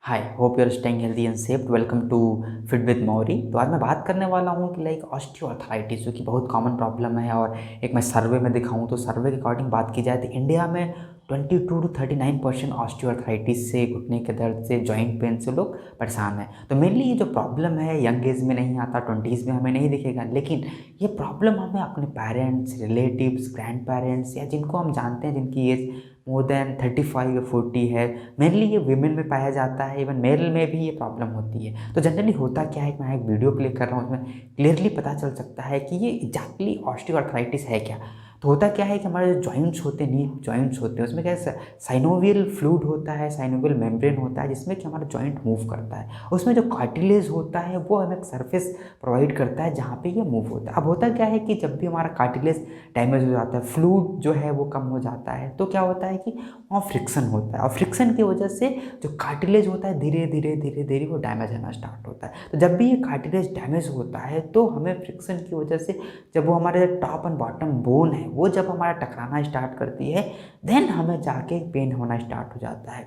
Hi, hope you are staying healthy and safe. Welcome to fit with Mauri. तो आज मैं बात करने वाला हूँ कि लाइक ऑस्टियोआर्थराइटिस, जो कि बहुत कॉमन प्रॉब्लम है। और एक मैं सर्वे में दिखाऊँ तो सर्वे के अकॉर्डिंग बात की जाए तो इंडिया में 22 to 39% ऑस्टियोआर्थराइटिस से, घुटने के दर्द से, जॉइंट पेन से लोग परेशान हैं। तो मेनली ये जो प्रॉब्लम है यंग एज में नहीं आता, 20s में हमें नहीं दिखेगा, लेकिन ये प्रॉब्लम हमें अपने पेरेंट्स, रिलेटिव्स, ग्रैंड पेरेंट्स या जिनको हम जानते हैं जिनकी एज मोर देन 35 या 40 है, मेनली ये वीमेन में पाया जाता है। इवन मेल में भी ये प्रॉब्लम होती है। तो जनरली होता क्या है कि मैं एक वीडियो प्ले कर रहा हूँ, उसमें क्लियरली पता चल सकता है कि ये एग्जैक्टली ऑस्टियोआर्थराइटिस है क्या। तो होता क्या है कि हमारे जो जॉइंट्स होते हैं, नी जॉइंट्स होते हैं, उसमें क्या है, साइनोवियल फ्लूइड होता है, साइनोवियल मेम्ब्रेन होता है, जिसमें कि हमारा जॉइंट मूव करता है। उसमें जो कार्टिलेज होता है वो हमें एक सरफेस प्रोवाइड करता है जहाँ पे ये मूव होता है। अब होता क्या है कि जब भी हमारा कार्टिलेज डैमेज हो जाता है, फ्लूइड जो है वो कम हो जाता है, तो क्या होता है कि वहाँ फ्रिक्शन होता है, और फ्रिक्शन की वजह से जो कार्टिलेज होता है धीरे धीरे धीरे धीरे वो डैमेज होना स्टार्ट होता है। तो जब भी ये कार्टिलेज डैमेज होता है तो हमें फ्रिक्शन की वजह से, जब वो हमारे टॉप एंड बॉटम बोन है वो जब हमारा टकराना स्टार्ट करती है, देन हमें जाके पेन होना स्टार्ट हो जाता है।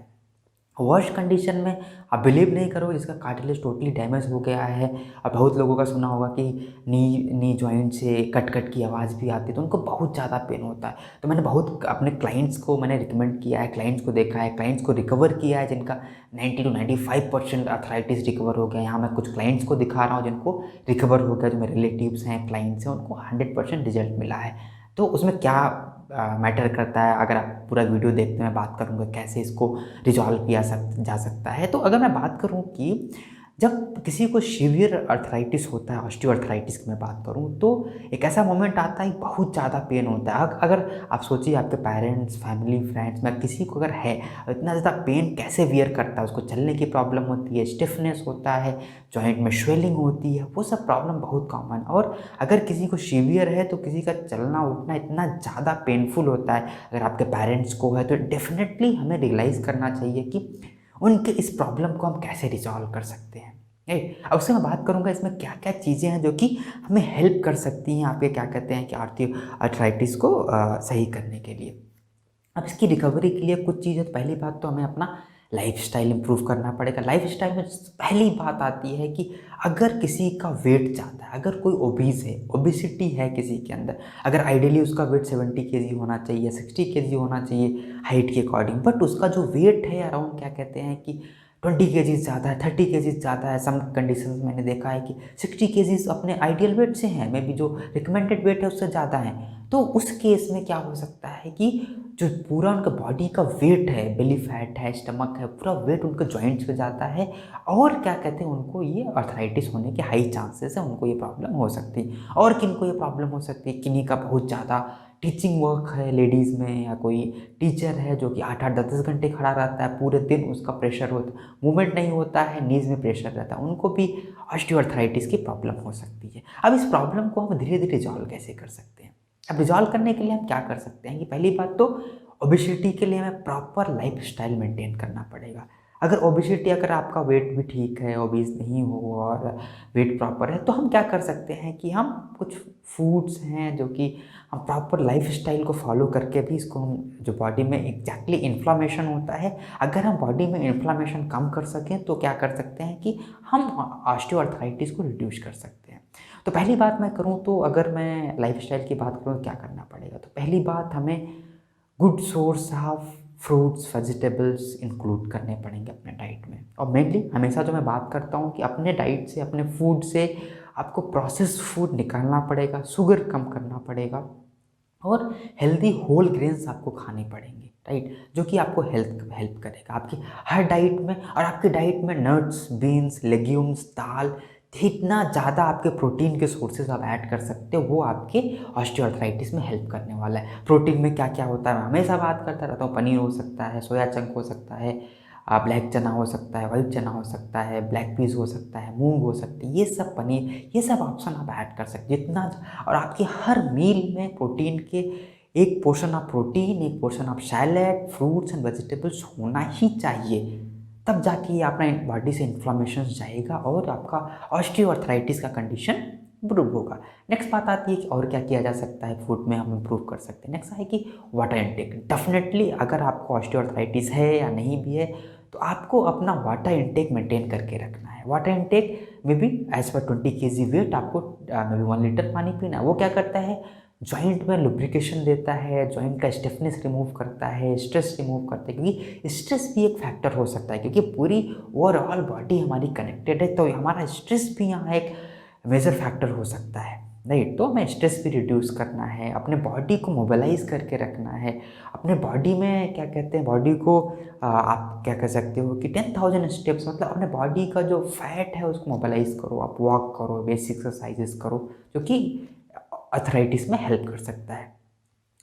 वर्स्ट कंडीशन में आप बिलीव नहीं करोगे, जिसका कार्टिलेज टोटली डैमेज हो गया है। अब बहुत लोगों का सुना होगा कि नी जॉइंट से कट कट की आवाज़ भी आती है, तो उनको बहुत ज़्यादा पेन होता है। तो मैंने बहुत अपने क्लाइंट्स को मैंने रिकमेंड किया है, क्लाइंट्स को देखा है, क्लाइंट्स को रिकवर किया है जिनका 90 to 95% अर्थराइटिस रिकवर हो गया। यहाँ मैं कुछ क्लाइंट्स को दिखा रहा हूँ जिनको रिकवर हो गया, जो मेरे रिलेटिव्स हैं, क्लाइंट्स हैं, उनको 100% रिजल्ट मिला है। तो उसमें क्या मैटर करता है, अगर आप पूरा वीडियो देखते हैं, मैं बात करूँगा कैसे इसको रिजॉल्व किया जा सकता है। तो अगर मैं बात करूँ कि जब किसी को सीवियर अर्थराइटिस होता है, ऑस्टियोआर्थराइटिस की मैं बात करूँ, तो एक ऐसा मोमेंट आता है बहुत ज़्यादा पेन होता है। अगर आप सोचिए आपके पेरेंट्स, फैमिली, फ्रेंड्स में किसी को अगर है, इतना ज़्यादा पेन कैसे वियर करता है, उसको चलने की प्रॉब्लम होती है, स्टिफनेस होता है, जॉइंट में स्वेलिंग होती है, वो सब प्रॉब्लम बहुत कॉमन। और अगर किसी को सीवियर है तो किसी का चलना उठना इतना ज़्यादा पेनफुल होता है। अगर आपके पेरेंट्स को है तो डेफिनेटली हमें रियलाइज़ करना चाहिए कि उनके इस प्रॉब्लम को हम कैसे रिजॉल्व कर सकते हैं। राइट, अब उससे मैं बात करूंगा इसमें क्या क्या चीज़ें हैं जो कि हमें हेल्प कर सकती हैं आपके, क्या कहते हैं कि आर्थराइटिस को सही करने के लिए। अब इसकी रिकवरी के लिए कुछ चीज़ें, तो पहली बात तो हमें अपना लाइफस्टाइल इंप्रूव करना पड़ेगा। लाइफस्टाइल में पहली बात आती है कि अगर किसी का वेट ज़्यादा है, अगर कोई ओबीज है, ओबिसिटी है किसी के अंदर, अगर आइडियली उसका वेट 70 kg होना चाहिए, 60 kg होना चाहिए हाइट के अकॉर्डिंग, बट उसका जो वेट है अराउंड, क्या कहते हैं कि 20 kg ज़्यादा है, 30 kg ज़्यादा है। सम कंडीशन मैंने देखा है कि 60 kg अपने आइडियल वेट से हैं, मे बी जो रिकमेंडेड वेट है उससे ज़्यादा है। तो उस केस में क्या हो सकता है कि जो पूरा उनका बॉडी का वेट है, बेली फैट है, स्टमक है, पूरा वेट उनके जॉइंट्स पे जाता है, और क्या कहते हैं उनको ये अर्थराइटिस होने के हाई चांसेस है, उनको ये प्रॉब्लम हो सकती है। और किनको ये प्रॉब्लम हो सकती है, किन्हीं का बहुत ज़्यादा टीचिंग वर्क है लेडीज़ में, या कोई टीचर है जो कि 8-8 10-10 घंटे खड़ा रहता है पूरे दिन, उसका प्रेशर होता, मूवमेंट नहीं होता है, नीज में प्रेशर रहता है, उनको भी ऑस्टियोआर्थराइटिस की प्रॉब्लम हो सकती है। अब इस प्रॉब्लम को हम धीरे धीरे रिजॉल्व कैसे कर सकते हैं। अब रिजॉल्व करने के लिए हम क्या कर सकते हैं कि पहली बात तो ओबेसिटी के लिए हमें प्रॉपर लाइफस्टाइल मेंटेन करना पड़ेगा। अगर ओबेसिटी, अगर आपका वेट भी ठीक है, ओबीज नहीं हो और वेट प्रॉपर है, तो हम क्या कर सकते हैं कि हम कुछ फूड्स हैं जो कि हम प्रॉपर लाइफस्टाइल को फॉलो करके भी इसको हम, जो बॉडी में एग्जैक्टली इन्फ्लामेशन होता है, अगर हम बॉडी में इन्फ्लामेशन कम कर सकें तो क्या कर सकते हैं कि हम ऑस्टियोआर्थराइटिस को रिड्यूस कर सकते हैं। तो पहली बात मैं करूं तो, अगर मैं लाइफस्टाइल की बात करूं तो क्या करना पड़ेगा, तो पहली बात हमें good source of fruits, vegetables include करने पड़ेंगे अपने डाइट में। और मेनली हमेशा जो मैं बात करता हूँ कि अपने डाइट से, अपने फूड से आपको प्रोसेस्ड फूड निकालना पड़ेगा, शुगर कम करना पड़ेगा, और हेल्दी होल ग्रेन्स आपको खाने पड़ेंगे, राइट, जो कि आपको हेल्प करेगा आपकी हर डाइट में। और आपकी डाइट में नट्स, बीन्स, लेग्यूम्स, दाल, जितना ज़्यादा आपके प्रोटीन के सोर्सेज आप ऐड कर सकते हो, वो आपके ऑस्टियोआर्थराइटिस में हेल्प करने वाला है। प्रोटीन में क्या क्या होता है, मैं हमेशा बात करता रहता हूँ। पनीर हो सकता है, सोया चंक हो सकता है, ब्लैक चना हो सकता है, वाइट चना हो सकता है, ब्लैक पीस हो सकता है, मूंग हो सकती है, ये सब पनीर, ये सब ऑप्शन आप ऐड कर सकते हैं जितना। और आपकी हर मील में प्रोटीन के एक पोर्शन ऑफ प्रोटीन, एक portion of salad, fruits and vegetables होना ही चाहिए। तब जाके ये अपना बॉडी से इन्फ्लामेशन जाएगा और आपका ऑस्टियोआर्थराइटिस का कंडीशन इम्प्रूव होगा। नेक्स्ट बात आती है कि और क्या किया जा सकता है, फूड में हम इम्प्रूव कर सकते हैं। नेक्स्ट है कि वाटर इनटेक। डेफिनेटली अगर आपको ऑस्टियोआर्थराइटिस है या नहीं भी है, तो आपको अपना वाटर इंटेक मेंटेन करके रखना है। वाटर इंटेक में भी एज पर 20 kg वेट आपको मे बी 1 लीटर पानी पीना है। वो क्या करता है, जॉइंट में लुब्रिकेशन देता है, जॉइंट का स्टिफनेस रिमूव करता है, स्ट्रेस रिमूव करता है, क्योंकि स्ट्रेस भी एक फैक्टर हो सकता है, क्योंकि पूरी ओवरऑल बॉडी हमारी कनेक्टेड है, तो हमारा स्ट्रेस भी यहाँ एक मेजर फैक्टर हो सकता है, राइट। तो हमें स्ट्रेस भी रिड्यूस करना है, अपने बॉडी को मोबिलाइज करके रखना है, अपने बॉडी में क्या कहते हैं, बॉडी को आप क्या कह सकते हो कि 10,000 स्टेप्स, मतलब अपने बॉडी का जो फैट है उसको मोबिलाइज करो, आप वॉक करो, बेसिक एक्सरसाइजेस करो, जो कि अर्थराइटिस में हेल्प कर सकता है।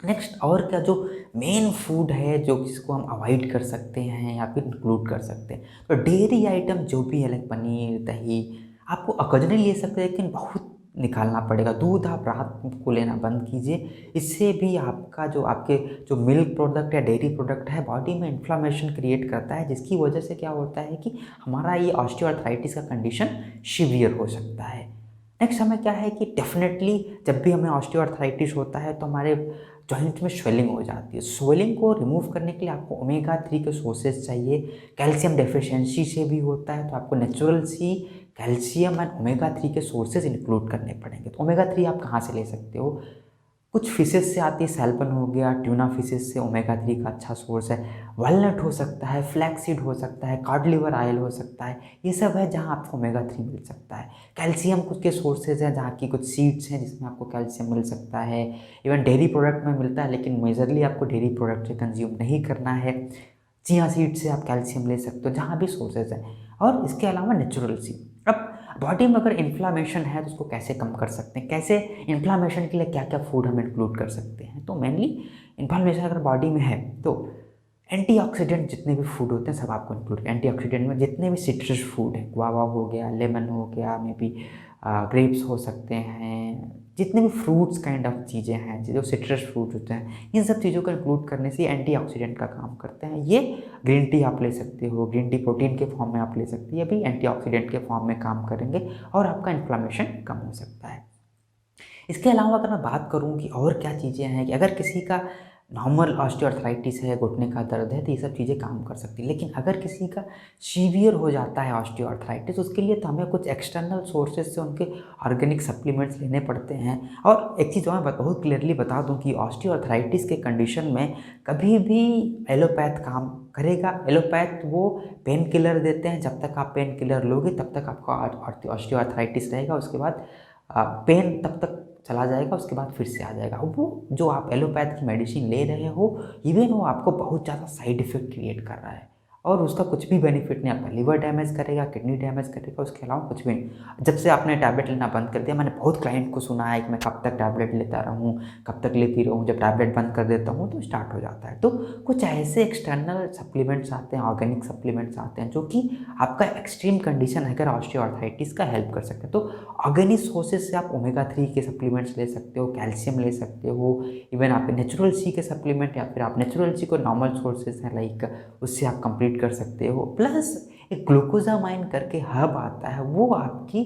नेक्स्ट और क्या जो मेन फूड है जो जिसको हम अवॉइड कर सकते हैं या फिर इंक्लूड कर सकते हैं, तो डेयरी आइटम जो भी है, लाइक पनीर, दही, आपको ओकेजनली ले सकते हैं, लेकिन बहुत निकालना पड़ेगा। दूध आप रात को लेना बंद कीजिए, इससे भी आपका जो आपके जो मिल्क प्रोडक्ट या डेयरी प्रोडक्ट है बॉडी में इन्फ्लामेशन क्रिएट करता है, जिसकी वजह से क्या होता है कि हमारा ये ऑस्टियोआर्थराइटिस का कंडीशन सीवियर हो सकता है। नेक्स्ट हमें क्या है कि डेफिनेटली जब भी हमें ऑस्टियोआर्थराइटिस होता है तो हमारे जॉइंट में स्वेलिंग हो जाती है। स्वेलिंग को रिमूव करने के लिए आपको ओमेगा 3 के सोर्सेज चाहिए। कैल्शियम डेफिशिएंसी से भी होता है, तो आपको नेचुरल सी कैल्शियम एंड ओमेगा 3 के सोर्सेज इंक्लूड करने पड़ेंगे। तो ओमेगा 3 आप कहाँ से ले सकते हो, कुछ फिशेस से आती है, सैल्मन हो गया, ट्यूना फिशेस से ओमेगा 3 का अच्छा सोर्स है। वालनट हो सकता है, फ्लैक्सीड हो सकता है, कॉड लिवर ऑयल हो सकता है, ये सब है जहाँ आपको ओमेगा 3 मिल सकता है। कैल्शियम कुछ के सोर्सेज हैं, जहाँ की कुछ सीड्स हैं जिसमें आपको कैल्शियम मिल सकता है। इवन डेयरी प्रोडक्ट में मिलता है, लेकिन मेजरली आपको डेयरी प्रोडक्ट से कंज्यूम नहीं करना है। चिया सीड से आप कैल्शियम ले सकते हो, जहाँ भी सोर्सेज हैं। और इसके अलावा नेचुरल सी, अब बॉडी में अगर इन्फ्लामेशन है तो उसको कैसे कम कर सकते हैं, कैसे इन्फ्लामेशन के लिए क्या क्या फूड हम इंक्लूड कर सकते हैं। तो मेनली इन्फ्लामेशन अगर बॉडी में है तो एंटीऑक्सीडेंट जितने भी फूड होते हैं सब आपको इंक्लूड, एंटीऑक्सीडेंट में जितने भी सिट्रस फूड है, गुआवा हो गया, लेमन हो गया, मे बी ग्रेप्स हो सकते हैं, जितने भी फ्रूट्स काइंड ऑफ चीज़ें हैं जो सिट्रस फ्रूट होते हैं, इन सब चीज़ों को इंक्लूड करने से एंटीऑक्सीडेंट का काम करते हैं। ये ग्रीन टी आप ले सकते हो, ग्रीन टी प्रोटीन के फॉर्म में आप ले सकते हो, ये भी एंटीऑक्सीडेंट के फॉर्म में काम करेंगे और आपका इन्फ्लामेशन कम हो सकता है। इसके अलावा अगर मैं बात करूँ कि और क्या चीज़ें हैं, कि अगर किसी का नॉर्मल ऑस्टियोआर्थराइटिस है, घुटने का दर्द है, तो ये सब चीज़ें काम कर सकती है। लेकिन अगर किसी का सीवियर हो जाता है ऑस्टियोआर्थराइटिस, उसके लिए तो हमें कुछ एक्सटर्नल सोर्सेज से उनके ऑर्गेनिक सप्लीमेंट्स लेने पड़ते हैं। और एक चीज़ मैं बहुत क्लियरली बता दूं कि ऑस्टियोआर्थराइटिस के कंडीशन में कभी भी एलोपैथ काम करेगा। एलोपैथ वो पेन किलर देते हैं, जब तक आप पेन किलर लोगे तब तक आपका ऑस्टियोआर्थराइटिस रहेगा, उसके बाद पेन तब तक चला जाएगा, उसके बाद फिर से आ जाएगा। वो जो आप एलोपैथ की मेडिसिन ले रहे हो, इवन वो आपको बहुत ज़्यादा साइड इफेक्ट क्रिएट कर रहा है और उसका कुछ भी बेनिफिट नहीं। आपका लिवर डैमेज करेगा, किडनी डैमेज करेगा, उसके अलावा कुछ भी नहीं। जब से आपने टैबलेट लेना बंद कर दिया, मैंने बहुत क्लाइंट को सुना है कि मैं कब तक टैबलेट लेता रहूँ, कब तक लेती रहूँ, जब टैबलेट बंद कर देता हूँ तो स्टार्ट हो जाता है। तो कुछ ऐसे एक्सटर्नल सप्लीमेंट्स आते हैं, ऑर्गेनिक सप्लीमेंट्स आते हैं, जो कि आपका एक्सट्रीम कंडीशन अगर ऑस्टियोआर्थराइटिस का हेल्प कर सकते हैं। तो ऑर्गेनिक सोर्सेज से आप ओमेगा 3 के सप्लीमेंट्स ले सकते हो, कैल्शियम ले सकते हो, इवन आप नेचुरल सी के सप्लीमेंट या फिर आप नेचुरल सी को नॉर्मल सोर्सेज हैं लाइक उससे आप कंप्लीट कर सकते हो। प्लस एक ग्लूकोजामाइन करके हब आता है, वो आपकी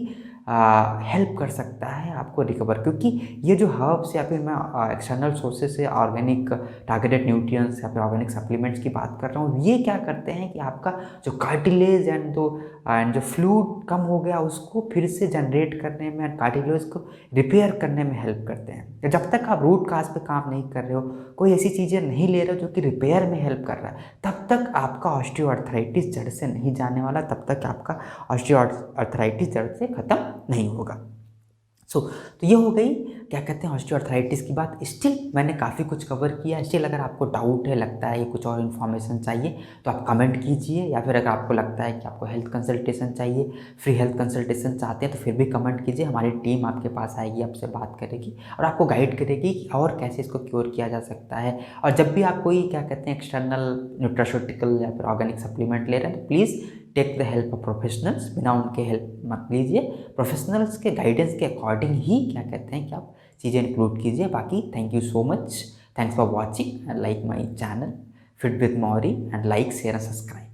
हेल्प कर सकता है आपको रिकवर, क्योंकि ये जो हर्ब्स या फिर मैं एक्सटर्नल सोर्सेज से ऑर्गेनिक टारगेटेड न्यूट्रिएंट्स या फिर ऑर्गेनिक सप्लीमेंट्स की बात कर रहा हूँ, ये क्या करते हैं कि आपका जो कार्टिलेज एंड जो फ्लूइड कम हो गया उसको फिर से जनरेट करने में, कार्टिलेज को रिपेयर करने में हेल्प करते हैं। जब तक आप रूट काज पे काम नहीं कर रहे हो, कोई ऐसी चीज़ें नहीं ले रहे हो जो कि रिपेयर में हेल्प कर रहा है, तब तक आपका ऑस्टियोआर्थराइटिस जड़ से नहीं जाने वाला, तब तक आपका ऑस्टियोआर्थराइटिस जड़ से ख़त्म नहीं होगा। तो ये हो गई क्या कहते हैं ऑस्टियोआर्थराइटिस की बात। स्टिल मैंने काफ़ी कुछ कवर किया। स्टिल अगर आपको डाउट है, लगता है कुछ और इन्फॉर्मेशन चाहिए, तो आप कमेंट कीजिए, या फिर अगर आपको लगता है कि आपको हेल्थ कंसल्टेशन चाहिए, फ्री हेल्थ कंसल्टेशन चाहते हैं, तो फिर भी कमेंट कीजिए। हमारी टीम आपके पास आएगी, आपसे बात करेगी और आपको गाइड करेगी कि और कैसे इसको क्योर किया जा सकता है। और जब भी आप कोई क्या कहते हैं एक्सटर्नल न्यूट्रास्यूटिकल या फिर ऑर्गेनिक सप्लीमेंट ले रहे हैं, तो please take the help of professionals, बिना उनके हेल्प मत लीजिए। प्रोफेशनल्स के गाइडेंस के अकॉर्डिंग ही क्या कहते हैं कि आप चीज़ें इंक्लूड कीजिए। बाकी thank you so much, thanks for watching and like my channel fit with Mauri, and like share and subscribe.